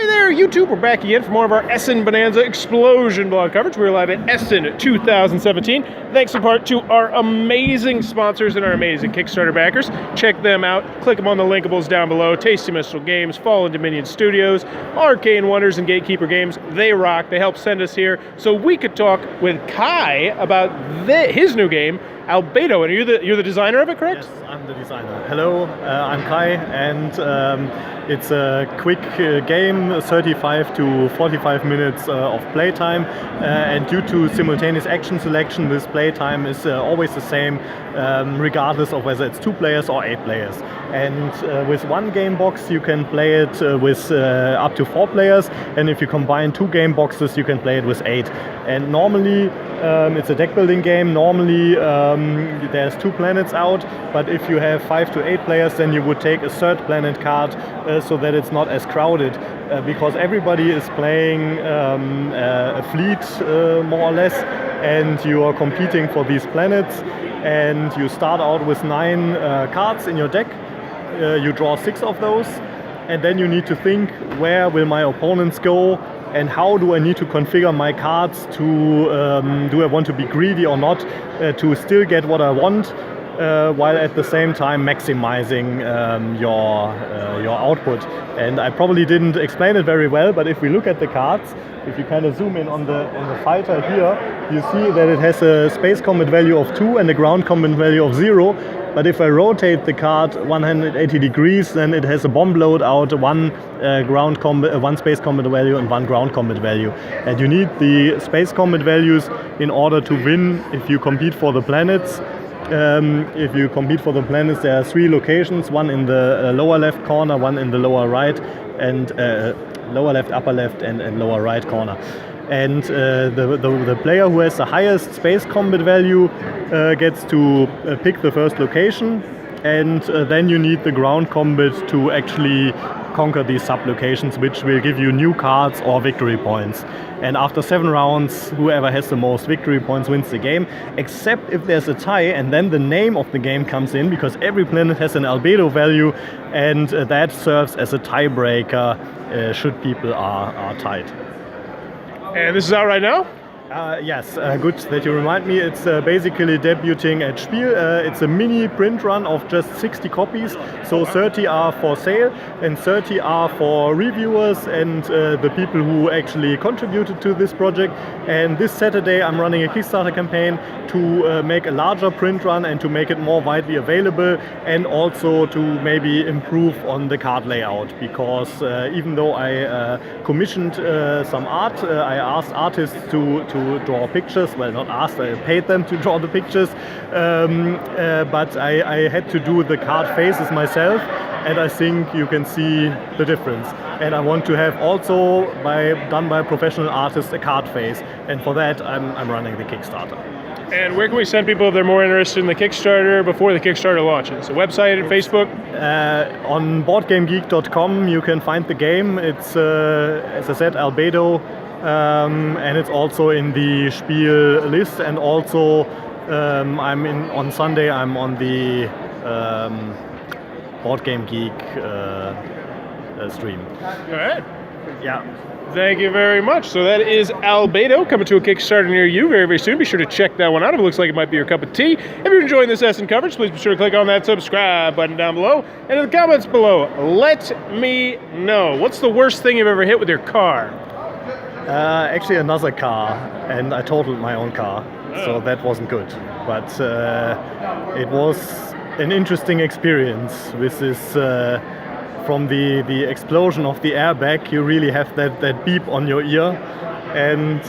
Hey there, YouTube. We're back again for more of our Essen Bonanza Explosion blog coverage. We're live at Essen 2017. Thanks in part to our amazing sponsors and our amazing Kickstarter backers. Check them out. Click them on the linkables down below. Tasty Missile Games, Fallen Dominion Studios, Arcane Wonders, and Gatekeeper Games. They rock. They help send us here so we could talk with Kai about his new game, Albedo. And you're the designer of it, correct? Yes, I'm the designer. Hello, I'm Kai, and it's a quick game, 35 to 45 minutes of playtime, and due to simultaneous action selection, this playtime is always the same, regardless of whether it's 2 players or 8 players. And with one game box you can play it with up to 4 players, and if you combine 2 game boxes you can play it with 8. And normally it's a deck building game. Normally there's 2 planets out, but if you have 5 to 8 players, then you would take a 3rd planet card so that it's not as crowded, because everybody is playing a fleet more or less, and you are competing for these planets, and you start out with 9 cards in your deck. You draw 6 of those, and then you need to think, where will my opponents go? And how do I need to configure my cards to, do I want to be greedy or not, to still get what I want, while at the same time maximizing your output. And I probably didn't explain it very well, but if we look at the cards, if you kind of zoom in on the fighter here, you see that it has a space combat value of 2 and a ground combat value of 0. But if I rotate the card 180 degrees, then it has a bomb loadout, 1 space combat value and 1 ground combat value. And you need the space combat values in order to win if you compete for the planets. If you compete for the planets, there are 3 locations, one in the lower left corner, one in the lower right, and lower left, upper left, and lower right corner. And the player who has the highest space combat value gets to pick the first location, and then you need the ground combat to actually conquer these sub-locations, which will give you new cards or victory points. And after 7 rounds, whoever has the most victory points wins the game, except if there's a tie, and then the name of the game comes in, because every planet has an albedo value, and that serves as a tiebreaker should people are tied. And this is out right now? Yes, good that you remind me. It's basically debuting at Spiel. It's a mini print run of just 60 copies, so 30 are for sale and 30 are for reviewers and the people who actually contributed to this project. And this Saturday I'm running a Kickstarter campaign to make a larger print run and to make it more widely available, and also to maybe improve on the card layout, because even though I commissioned some art, I asked artists to draw pictures. Well, not asked, I paid them to draw the pictures, but I had to do the card faces myself, and I think you can see the difference. And I want to have also, done by a professional artist, a card face, and for that I'm running the Kickstarter. And where can we send people if they're more interested in the Kickstarter before the Kickstarter launches? A website and Facebook? On boardgamegeek.com you can find the game. It's, as I said, Albedo. And it's also in the Spiel list, and also on Sunday I'm on the Board Game Geek stream. All right. Yeah. Thank you very much. So that is Albedo, coming to a Kickstarter near you very, very soon. Be sure to check that one out if it looks like it might be your cup of tea. If you're enjoying this Essen coverage, please be sure to click on that subscribe button down below. And in the comments below, let me know. What's the worst thing you've ever hit with your car? Actually another car, and I totaled my own car, so that wasn't good. But it was an interesting experience with this, from the explosion of the airbag, you really have that beep on your ear, and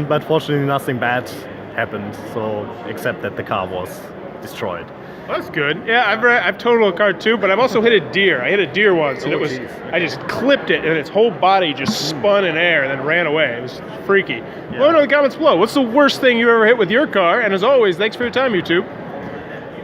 but fortunately nothing bad happened, so except that the car was destroyed. Well, that's good. Yeah, I've totaled a car too, but I've also hit a deer. I hit a deer once, and it was, I just clipped it, and its whole body just spun in air and then ran away. It was freaky. Yeah. Let me know in the comments below. What's the worst thing you ever hit with your car? And as always, thanks for your time, YouTube.